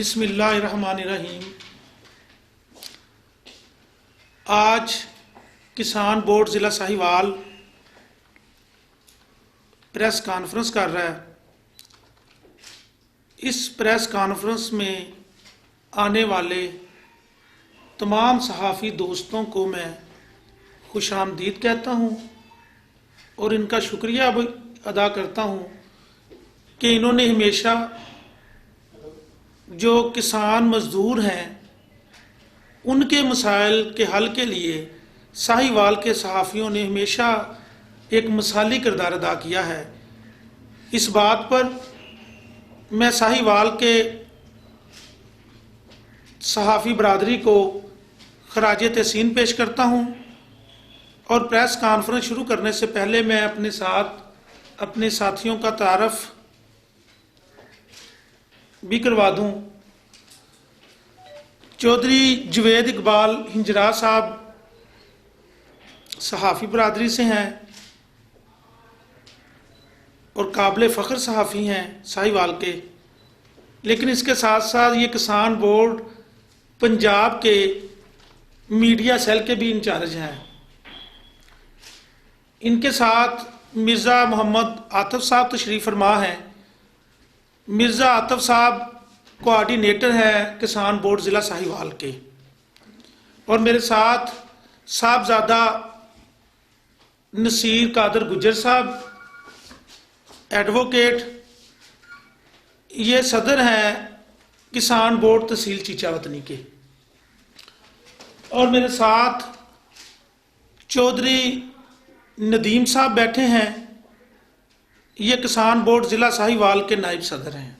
बिस्मिल्लाहिर्रहमानिर्रहीम। आज किसान बोर्ड ज़िला साहिवाल प्रेस कॉन्फ्रेंस कर रहा है। इस प्रेस कॉन्फ्रेंस में आने वाले तमाम सहाफ़ी दोस्तों को मैं खुशामदीद कहता हूँ और इनका शुक्रिया भी अदा करता हूँ कि इन्होंने हमेशा जो किसान मज़दूर हैं उनके मसाइल के हल के लिए साहिवाल के सहाफ़ियों ने हमेशा एक मिसाली किरदार अदा किया है। इस बात पर मैं साहिवाल के सहाफ़ी बरादरी को खराजे तहसीन पेश करता हूँ और प्रेस कॉन्फ्रेंस शुरू करने से पहले मैं अपने साथ अपने साथियों का तारफ़ भी करवा दूँ। चौधरी जवेद इकबाल हिंजरा साहब सहाफ़ी बरादरी से हैं और काबिल फ़ख्र सहाफ़ी हैं साहिवाल के, लेकिन इसके साथ साथ ये किसान बोर्ड पंजाब के मीडिया सेल के भी इंचार्ज हैं। इनके साथ मिर्ज़ा मोहम्मद आतिफ साहब तशरीफ़ फरमा हैं। मिर्ज़ा आतिफ साहब कोऑर्डिनेटर हैं किसान बोर्ड ज़िला साहिवाल के, और मेरे साथ साहबजादा नसीर कादर गुज्जर साहब एडवोकेट, ये सदर हैं किसान बोर्ड तहसील चीचावतनी के, और मेरे साथ चौधरी नदीम साहब बैठे हैं। ये किसान बोर्ड ज़िला साहिवाल के नायब सदर हैं,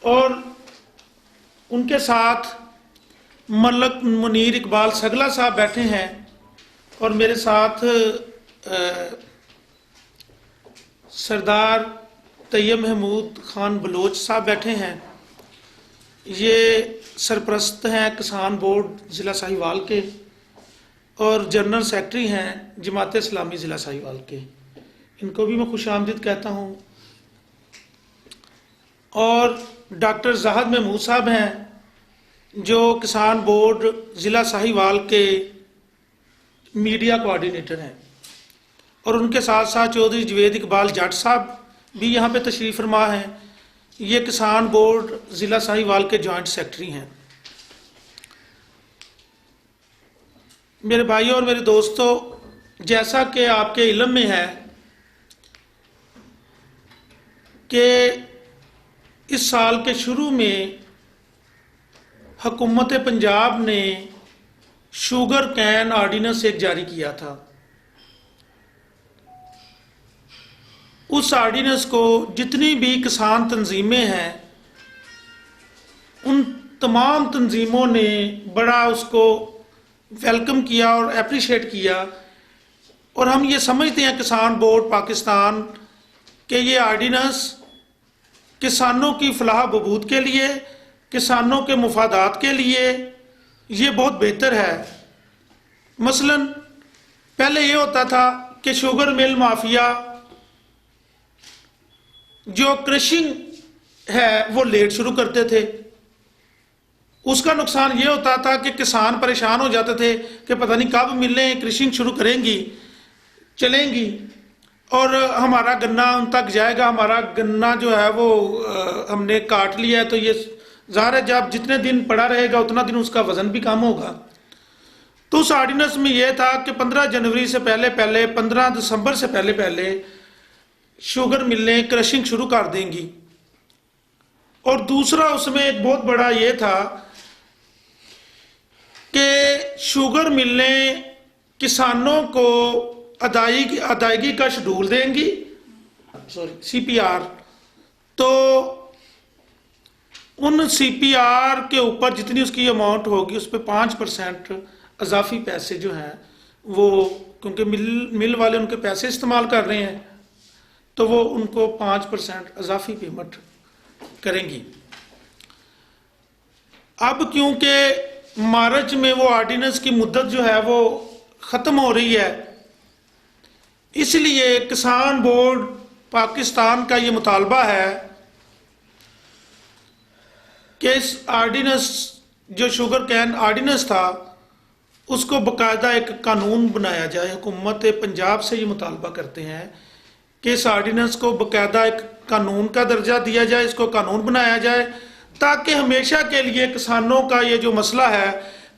और उनके साथ मलक मुनीर इकबाल सगला साहब बैठे हैं, और मेरे साथ सरदार तैयब महमूद खान बलोच साहब बैठे हैं। ये सरप्रस्त हैं किसान बोर्ड ज़िला साहिवाल के और जनरल सेक्रेटरी हैं जमात इस्लामी ज़िला साहिवाल के। इनको भी मैं खुशामदीद कहता हूँ। और डॉक्टर ज़ाहिद महमूद साहब हैं जो किसान बोर्ड ज़िला साहिवाल के मीडिया कोऑर्डिनेटर हैं, और उनके साथ साथ चौधरी जवेद इकबाल जट साहब भी यहाँ पे तशरीफ़ फरमा हैं। ये किसान बोर्ड ज़िला साहिवाल के जॉइंट सेक्रेटरी हैं। मेरे भाइयों और मेरे दोस्तों, जैसा कि आपके इल्म में है कि इस साल के शुरू में हुकूमत पंजाब ने शुगर कैन ऑर्डिनेंस एक जारी किया था। उस ऑर्डिनेंस को जितनी भी किसान तंजीमें हैं उन तमाम तंजीमों ने बड़ा उसको वेलकम किया और अप्रिशिएट किया, और हम ये समझते हैं किसान बोर्ड पाकिस्तान के ये ऑर्डिनेंस किसानों की फलाह बहबूद के लिए, किसानों के मुफादात के लिए ये बहुत बेहतर है। मसलन पहले ये होता था कि शुगर मिल माफिया जो क्रशिंग है वो लेट शुरू करते थे। उसका नुकसान ये होता था कि किसान परेशान हो जाते थे कि पता नहीं कब मिलें क्रशिंग शुरू करेंगी चलेंगी और हमारा गन्ना उन तक जाएगा। हमारा गन्ना जो है वो हमने काट लिया है, तो ये ज़ाहिर है जब जितने दिन पड़ा रहेगा उतना दिन उसका वज़न भी कम होगा। तो उस ऑर्डिनेंस में यह था कि 15 जनवरी से पहले 15 दिसंबर से पहले शुगर मिलें क्रशिंग शुरू कर देंगी। और दूसरा उसमें एक बहुत बड़ा ये था कि शुगर मिलें किसानों को अदायगी का शेड्यूल देंगी, CPR, तो उन CPR के ऊपर जितनी उसकी अमाउंट होगी उस पर 5% अजाफी पैसे जो हैं वो, क्योंकि मिल वाले उनके पैसे इस्तेमाल कर रहे हैं, तो वो उनको 5% अजाफी पेमेंट करेंगी। अब क्योंकि मार्च में वो ऑर्डिनेंस की मुद्दत जो है वो ख़त्म हो रही है, इसलिए किसान बोर्ड पाकिस्तान का ये मुतालबा है कि इस आर्डिनेंस, जो शुगर कैन आर्डिनेंस था, उसको बाकायदा एक कानून बनाया जाए। हुकूमत पंजाब से ये मुतालबा करते हैं कि इस आर्डिनेंस को बाकायदा एक कानून का दर्जा दिया जाए, इसको कानून बनाया जाए, ताकि हमेशा के लिए किसानों का ये जो मसला है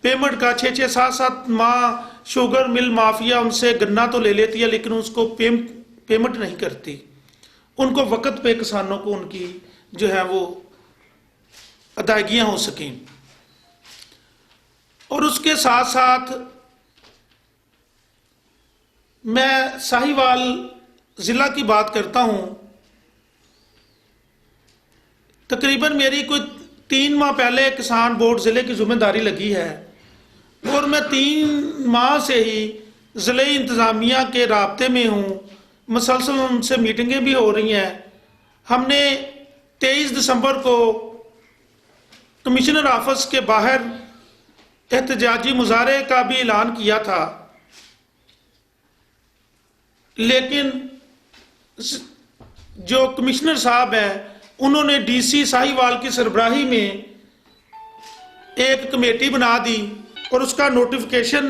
पेमेंट का, 6-7 माह शुगर मिल माफिया उनसे गन्ना तो ले लेती है लेकिन उसको पेमेंट नहीं करती, उनको वक्त पे किसानों को उनकी जो है वो अदायगियां हो सकें। और उसके साथ साथ मैं साहिवाल जिला की बात करता हूं। तकरीबन मेरी कोई 3 माह पहले किसान बोर्ड जिले की जिम्मेदारी लगी है और मैं 3 माह से ही जिले इंतजामिया के राब्ते में हूं, मुसलसल उनसे मीटिंगें भी हो रही हैं। हमने 23 दिसंबर को कमिश्नर ऑफिस के बाहर एहतजाजी मुजाहरे का भी ऐलान किया था, लेकिन जो कमिश्नर साहब हैं उन्होंने डीसी साहिवाल की सरबराही में एक कमेटी बना दी और उसका नोटिफिकेशन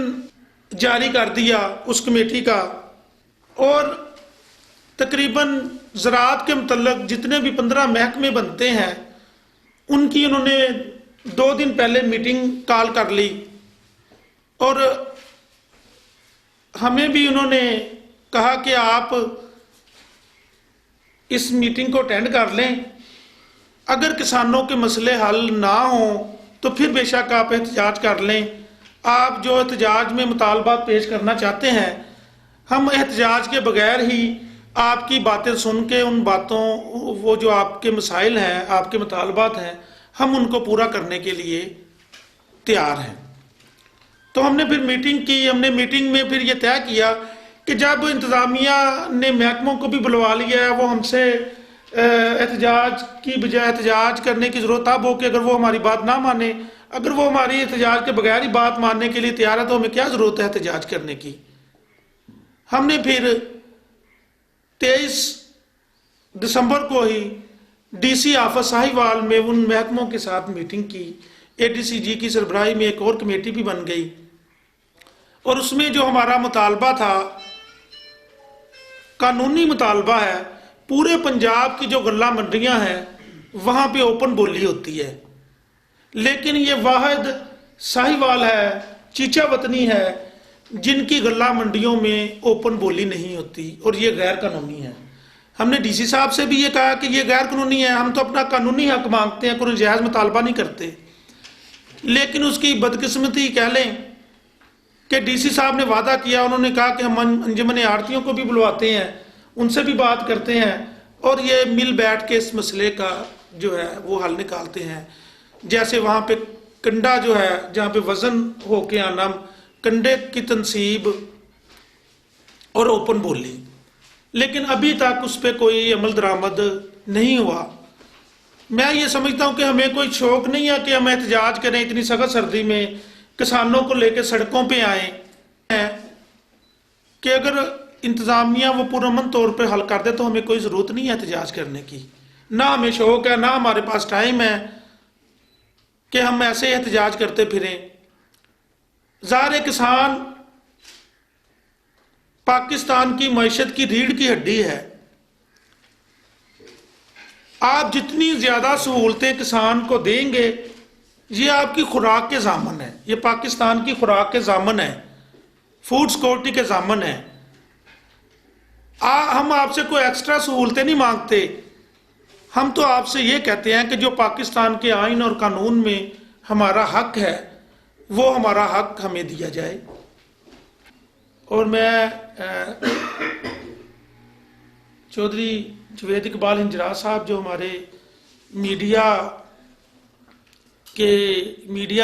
जारी कर दिया उस कमेटी का। और तकरीबन ज़राअत के मुतल्लक जितने भी 15 महकमे बनते हैं उनकी उन्होंने 2 दिन पहले मीटिंग कॉल कर ली और हमें भी उन्होंने कहा कि आप इस मीटिंग को अटेंड कर लें, अगर किसानों के मसले हल ना हों तो फिर बेशक आप एहतजाज कर लें। आप जो एहतजाज में मुतालबात पेश करना चाहते हैं, हम एहतजाज के बगैर ही आपकी बातें सुन के उन बातों, वो जो आपके मसाइल हैं, आपके मुतालबात हैं, हम उनको पूरा करने के लिए तैयार हैं। तो हमने फिर मीटिंग की। हमने मीटिंग में फिर ये तय किया कि जब इंतज़ामिया ने महकमों को भी बुलवा लिया है, वो हमसे एहतजाज की बजाय एहतजाज करने की ज़रूरत तब हो कि अगर वो हमारी बात ना माने। अगर वो हमारी एहतजाज के बगैर ही बात मानने के लिए तैयार है तो हमें क्या ज़रूरत है एहतजाज करने की। हमने फिर 23 दिसंबर को ही डीसी ऑफिस साहिवाल में उन महकमों के साथ मीटिंग की। एडीसीजी की सरबराही में एक और कमेटी भी बन गई और उसमें जो हमारा मुतालबा था, कानूनी मुतालबा है, पूरे पंजाब की जो गल्ला मंडियां हैं वहां पे ओपन बोली होती है, लेकिन ये वाहिद साहिवाल है, चीचा वतनी है जिनकी गल्ला मंडियों में ओपन बोली नहीं होती और ये गैर कानूनी है। हमने डीसी साहब से भी ये कहा कि ये गैर कानूनी है, हम तो अपना कानूनी हक मांगते हैं, कोई जायज़ मुतालबा नहीं करते। लेकिन उसकी बदकिस्मती कह लें कि डीसी साहब ने वादा किया, उन्होंने कहा कि हम अंजुमन आड़तियों को भी बुलवाते हैं, उनसे भी बात करते हैं और ये मिल बैठ के इस मसले का जो है वो हल निकालते हैं। जैसे वहाँ पे कंडा जो है, जहाँ पे वज़न होके आना, कंडे की तनसीब और ओपन बोली, लेकिन अभी तक उस पर कोई अमल दरामद नहीं हुआ। मैं ये समझता हूँ कि हमें कोई शौक नहीं है कि हम एहतजाज करें इतनी सख्त सर्दी में, किसानों को लेकर सड़कों पे आए हैं कि अगर इंतज़ामिया वो पुरअमन तौर पे हल कर दे तो हमें कोई ज़रूरत नहीं है एहतजाज करने की। ना हमें शौक है, ना हमारे पास टाइम है कि हम ऐसे एहतजाज करते फिरें। ज़ाहिर किसान पाकिस्तान की मईशत की रीढ़ की हड्डी है। आप जितनी ज़्यादा सहूलतें किसान को देंगे, ये आपकी खुराक के ज़ामन है, ये पाकिस्तान की खुराक के ज़ामन है, फूड सिक्योरिटी के ज़ामन है। हम आपसे कोई एक्स्ट्रा सहूलतें नहीं मांगते, हम तो आपसे ये कहते हैं कि जो पाकिस्तान के आइन और कानून में हमारा हक है वो हमारा हक हमें दिया जाए। और मैं चौधरी जवेद इकबाल हिंजरा साहब जो हमारे मीडिया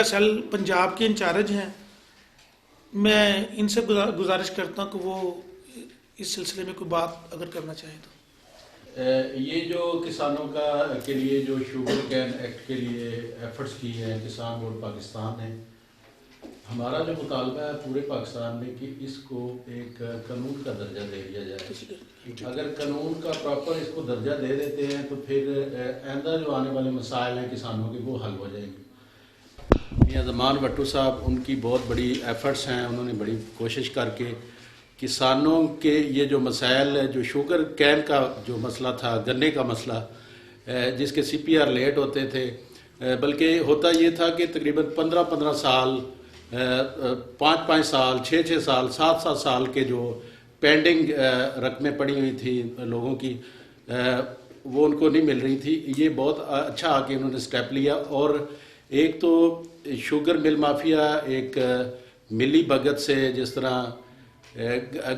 सेल पंजाब के इंचार्ज हैं, मैं इनसे गुजारिश करता हूं कि वो इस सिलसिले में कोई बात अगर करना चाहे तो। ये जो किसानों के लिए जो शुगर कैन एक्ट के लिए एफर्ट्स किए हैं किसान बोर्ड पाकिस्तान ने, हमारा जो मुतालबा है पूरे पाकिस्तान में कि इसको एक कानून का दर्जा दे दिया जाए। अगर कानून का प्रॉपर इसको दर्जा दे देते हैं तो फिर आइंदा जो आने वाले मसाइल हैं किसानों के वो हल हो जाएंगे। मियां ज़मान भट्टू साहब, उनकी बहुत बड़ी एफर्ट्स हैं, उन्होंने बड़ी कोशिश करके किसानों के ये जो मसाइल है, जो शुगर कैन का जो मसला था, गन्ने का मसला जिसके CPR लेट होते थे, बल्कि होता ये था कि तकरीबन 15-15 साल, 5-5 साल, 6-6 साल, 7-7 साल के जो पेंडिंग रकमें पड़ी हुई थी लोगों की, वो उनको नहीं मिल रही थी। ये बहुत अच्छा आके उन्होंने स्टेप लिया। और एक तो शुगर मिल माफिया एक मिली भगत से जिस तरह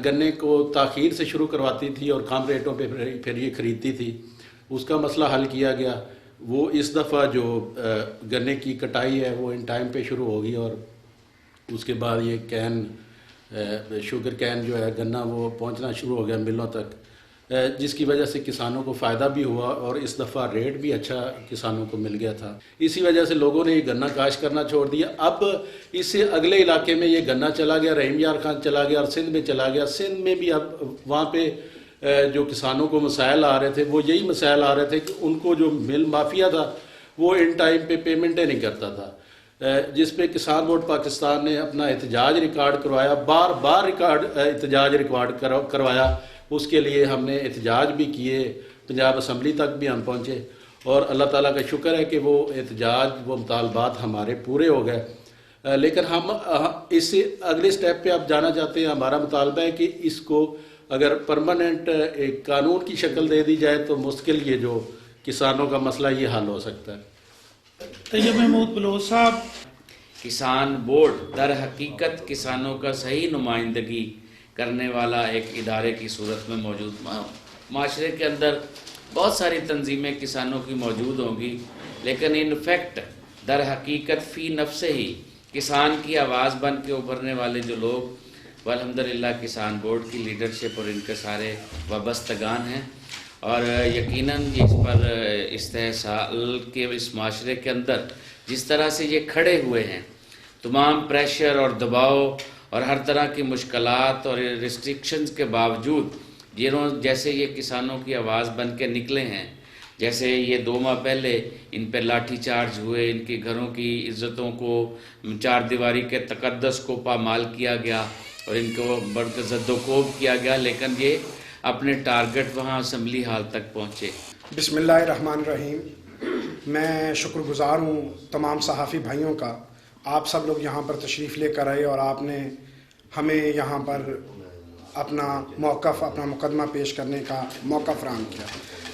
गन्ने को ताख़ीर से शुरू करवाती थी और कम रेटों पे फिर ये ख़रीदती थी, उसका मसला हल किया गया। वो इस दफ़ा जो गन्ने की कटाई है वो इन टाइम पे शुरू होगी और उसके बाद ये कैन शुगर कैन जो है गन्ना वो पहुंचना शुरू हो गया मिलों तक, जिसकी वजह से किसानों को फ़ायदा भी हुआ और इस दफ़ा रेट भी अच्छा किसानों को मिल गया था। इसी वजह से लोगों ने ये गन्ना काश करना छोड़ दिया। अब इससे अगले इलाके में ये गन्ना चला गया, रहीम यार खान चला गया और सिंध में चला गया। सिंध में भी अब वहाँ पे जो किसानों को मसाइल आ रहे थे वो यही मसाइल आ रहे थे कि उनको जो मिल माफिया था वो इन टाइम पे पेमेंटें नहीं करता था, जिस पे किसान बोर्ड पाकिस्तान ने अपना एहतजाज रिकॉर्ड करवाया, बार बार एहतजाज रिकॉर्ड करवाया। उसके लिए हमने एहतजाज भी किए, पंजाब असम्बली तक भी हम पहुँचे और अल्लाह ताला का शुक्र है कि वो एहतजाज, वो मुतालबात हमारे पूरे हो गए। लेकिन हम इससे अगले स्टेप पे अब जाना चाहते हैं। हमारा मुतालबा है कि इसको अगर परमानेंट एक कानून की शक्ल दे दी जाए तो मुश्किल ये जो किसानों का मसला ये हल हो सकता है। तैयब महमूद बलोच साहब, किसान बोर्ड दर हकीकत किसानों का सही नुमाइंदगी करने वाला एक इदारे की सूरत में मौजूद माशरे के अंदर बहुत सारी तंजीमें किसानों की मौजूद होंगी, लेकिन इन फैक्ट दर हकीकत फ़ी नफ्से ही किसान की आवाज़ बन के उभरने वाले जो लोग अल्हम्दुलिल्लाह किसान बोर्ड की लीडरशिप और इनके सारे वाबस्तगान हैं और यकीनन इस पर इस्तेहसाल के इस माशरे के अंदर जिस तरह से ये खड़े हुए हैं, तमाम प्रेशर और दबाव और हर तरह की मुश्किलात और रिस्ट्रिक्शंस के बावजूद जैसे ये किसानों की आवाज़ बन के निकले हैं, जैसे ये 2 माह पहले इन पर लाठी चार्ज हुए, इनके घरों की इज़्ज़तों को, चार दीवारी के तकद्दस को पामाल किया गया और इनको बढ़कर ज़द्दोकोब किया गया, लेकिन ये अपने टारगेट वहाँ असम्बली हाल तक पहुँचे। बिस्मिल्लाहिर्रहमानिर्रहीम। मैं शुक्रगुज़ार हूँ तमाम सहाफ़ी भाइयों का, आप सब लोग यहाँ पर तशरीफ़ लेकर आए और आपने हमें यहाँ पर अपना मौक़िफ़, अपना मुकदमा पेश करने का मौका फ़राहम किया।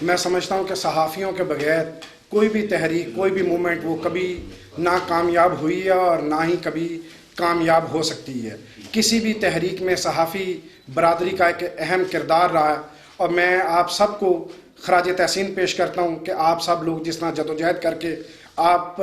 मैं समझता हूँ कि सहाफ़ियों के बग़ैर कोई भी तहरीक, कोई भी मूवमेंट वो कभी ना कामयाब हुई है और ना ही कभी कामयाब हो सकती है। किसी भी तहरीक में सहाफ़ी बरादरी का एक अहम किरदार रहा है और मैं आप सबको खराज तहसीन पेश करता हूँ कि आप सब लोग जिस तरह जदोजहद करके आप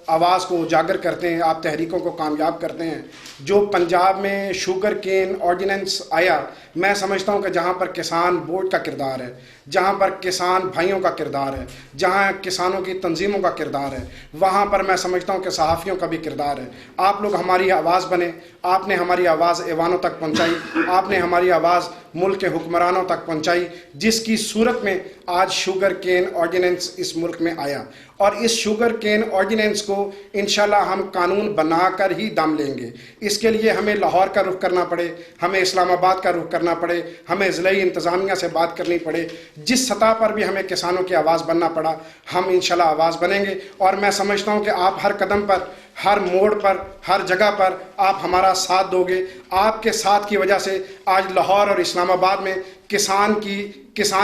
आवाज़ को उजागर करते हैं, आप तहरीकों को कामयाब करते हैं। जो पंजाब में शुगर केन ऑर्डिनेंस आया, मैं समझता हूँ कि जहाँ पर किसान बोर्ड का किरदार है, जहाँ पर किसान भाइयों का किरदार है, जहाँ किसानों की तंजीमों का किरदार है, वहाँ पर मैं समझता हूँ कि सहाफ़ियों का भी किरदार है। आप लोग हमारी आवाज़ बने, आपने हमारी आवाज़ ऐवानों तक पहुँचाई, आपने हमारी आवाज़ मुल्क के हुक्मरानों तक पहुँचाई, जिसकी सूरत में आज शुगर केन ऑर्डिनेंस इस मुल्क में आया। और इस शुगर केन ऑर्डिनेंस को इंशाल्लाह हम कानून बनाकर ही दम लेंगे। इसके लिए हमें लाहौर का रुख करना पड़े, हमें इस्लामाबाद का रुख करना पड़े, हमें ज़िले इंतज़ामिया से बात करनी पड़े, जिस सतह पर भी हमें किसानों की आवाज़ बनना पड़ा, हम इंशाल्लाह आवाज़ बनेंगे। और मैं समझता हूँ कि आप हर कदम पर, हर मोड़ पर, हर जगह पर आप हमारा साथ दोगे। आपके साथ की वजह से आज लाहौर और इस्लामाबाद में किसान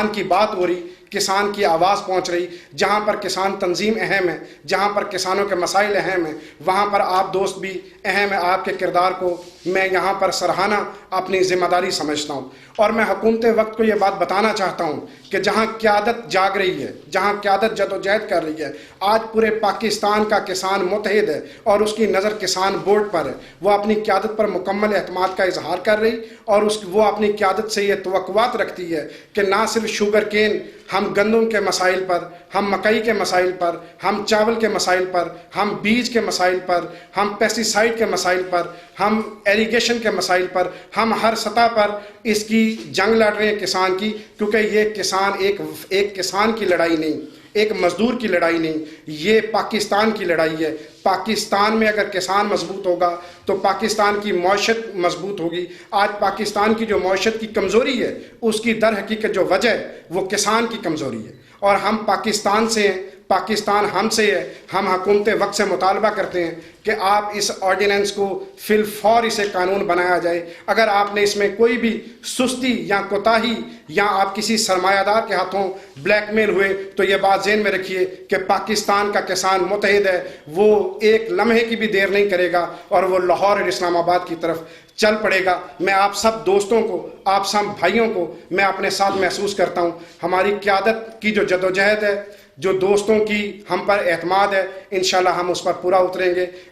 की बात हो रही, किसान की आवाज़ पहुंच रही। जहां पर किसान तंजीम अहम है, जहां पर किसानों के मसाइल अहम हैं, वहां पर आप दोस्त भी अहम है। आपके किरदार को मैं यहां पर सराहना अपनी ज़िम्मेदारी समझता हूं। और मैं हुकूमत वक्त को ये बात बताना चाहता हूं कि जहां क़यादत जाग रही है, जहां क़यादत जदोजहद कर रही है, आज पूरे पाकिस्तान का किसान मुत्तहिद है और उसकी नज़र किसान बोर्ड पर है। वह अपनी क़यादत पर मुकम्मल एतमाद का इजहार कर रही और वो अपनी क़यादत से ये तवक्कुआत रखती है कि ना सिर्फ शुगर केन हम गंदम के मसाइल पर, हम मकई के मसाइल पर, हम चावल के मसाइल पर, हम बीज के मसाइल पर, हम पेस्टिसाइड के मसाइल पर, हम एरीगेशन के मसाइल पर, हम हर सतह पर इसकी जंग लड़ रहे हैं किसान की, क्योंकि ये किसान एक किसान की लड़ाई नहीं, एक मजदूर की लड़ाई नहीं, ये पाकिस्तान की लड़ाई है। पाकिस्तान में अगर किसान मजबूत होगा तो पाकिस्तान की मईशत मजबूत होगी। आज पाकिस्तान की जो मईशत की कमज़ोरी है उसकी दर हकीकत जो वजह है वो किसान की कमज़ोरी है। और हम पाकिस्तान से हैं, पाकिस्तान हमसे है। हम हुकूमत वक्त से मुतालबा करते हैं कि आप इस ऑर्डिनेंस को फिलफौर इसे कानून बनाया जाए। अगर आपने इसमें कोई भी सुस्ती या कोताही या आप किसी सरमायादार के हाथों ब्लैकमेल हुए तो ये बात ज़हन में रखिए कि पाकिस्तान का किसान मुतहिद है, वो एक लम्हे की भी देर नहीं करेगा और वो लाहौर और इस्लामाबाद की तरफ चल पड़ेगा। मैं आप सब दोस्तों को, आप सब भाइयों को मैं अपने साथ महसूस करता हूँ। हमारी क़यादत की जो जदोजहद है, जो दोस्तों की हम पर एतमाद है, इंशाल्लाह हम उस पर पूरा उतरेंगे।